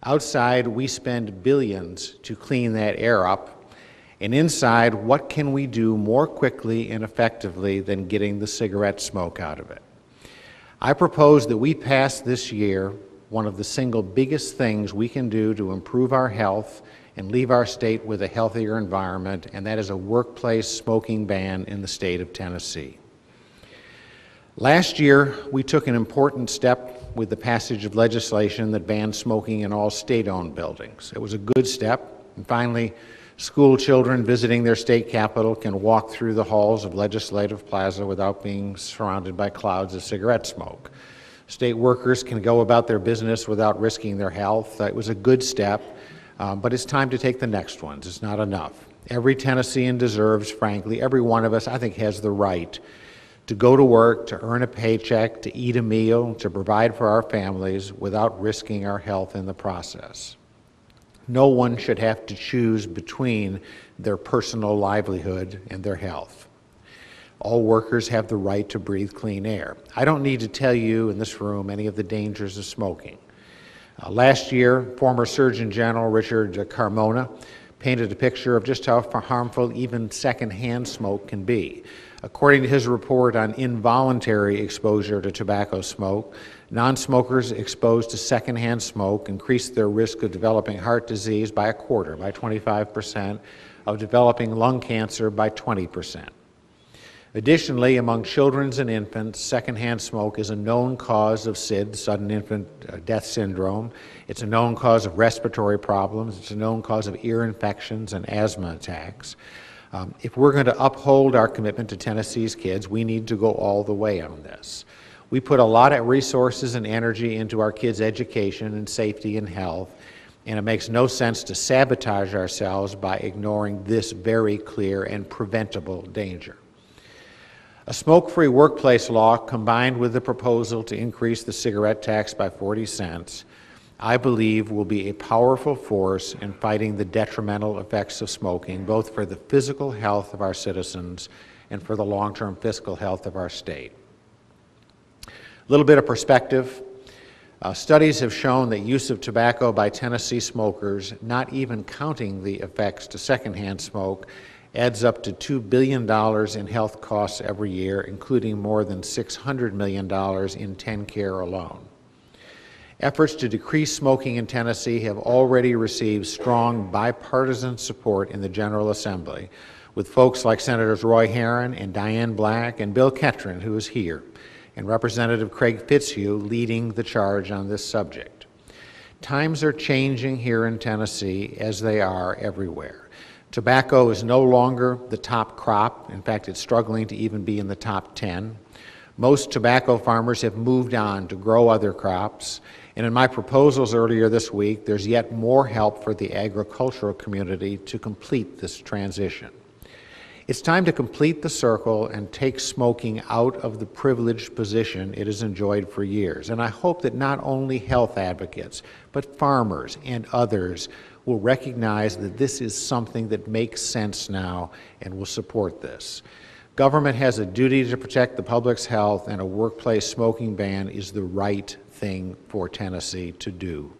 Outside, we spend billions to clean that air up. And inside, what can we do more quickly and effectively than getting the cigarette smoke out of it? I propose that we pass this year one of the single biggest things we can do to improve our health and leave our state with a healthier environment, and that is a workplace smoking ban in the state of Tennessee. Last year, we took an important step with the passage of legislation that banned smoking in all state-owned buildings. It was a good step, and finally, school children visiting their state capital can walk through the halls of Legislative Plaza without being surrounded by clouds of cigarette smoke. State workers can go about their business without risking their health. It was a good step, but it's time to take the next ones. It's not enough. Every Tennessean deserves, frankly, every one of us, I think, has the right to go to work, to earn a paycheck, to eat a meal, to provide for our families without risking our health in the process. No one should have to choose between their personal livelihood and their health. All workers have the right to breathe clean air. I don't need to tell you in this room any of the dangers of smoking. Last year, former Surgeon General Richard Carmona painted a picture of just how harmful even secondhand smoke can be. According to his report on involuntary exposure to tobacco smoke, non-smokers exposed to secondhand smoke increased their risk of developing heart disease by a quarter, by 25%, of developing lung cancer by 20%. Additionally, among children and infants, secondhand smoke is a known cause of SID, sudden infant death syndrome. It's a known cause of respiratory problems. It's a known cause of ear infections and asthma attacks. If we're going to uphold our commitment to Tennessee's kids, we need to go all the way on this. We put a lot of resources and energy into our kids' education and safety and health, and it makes no sense to sabotage ourselves by ignoring this very clear and preventable danger. A smoke-free workplace law combined with the proposal to increase the cigarette tax by 40 cents, I believe will be a powerful force in fighting the detrimental effects of smoking, both for the physical health of our citizens and for the long-term fiscal health of our state. A little bit of perspective. Studies have shown that use of tobacco by Tennessee smokers, not even counting the effects to secondhand smoke, adds up to $2 billion in health costs every year, including more than $600 million in TennCare alone. Efforts to decrease smoking in Tennessee have already received strong bipartisan support in the General Assembly, with folks like Senators Roy Herron and Diane Black and Bill Ketron, who is here, and Representative Craig Fitzhugh leading the charge on this subject. Times are changing here in Tennessee as they are everywhere. Tobacco is no longer the top crop. In fact, it's struggling to even be in the top 10. Most tobacco farmers have moved on to grow other crops, and in my proposals earlier this week, there's yet more help for the agricultural community to complete this transition. It's time to complete the circle and take smoking out of the privileged position it has enjoyed for years. And I hope that not only health advocates, but farmers and others will recognize that this is something that makes sense now and will support this. Government has a duty to protect the public's health, and a workplace smoking ban is the right thing for Tennessee to do.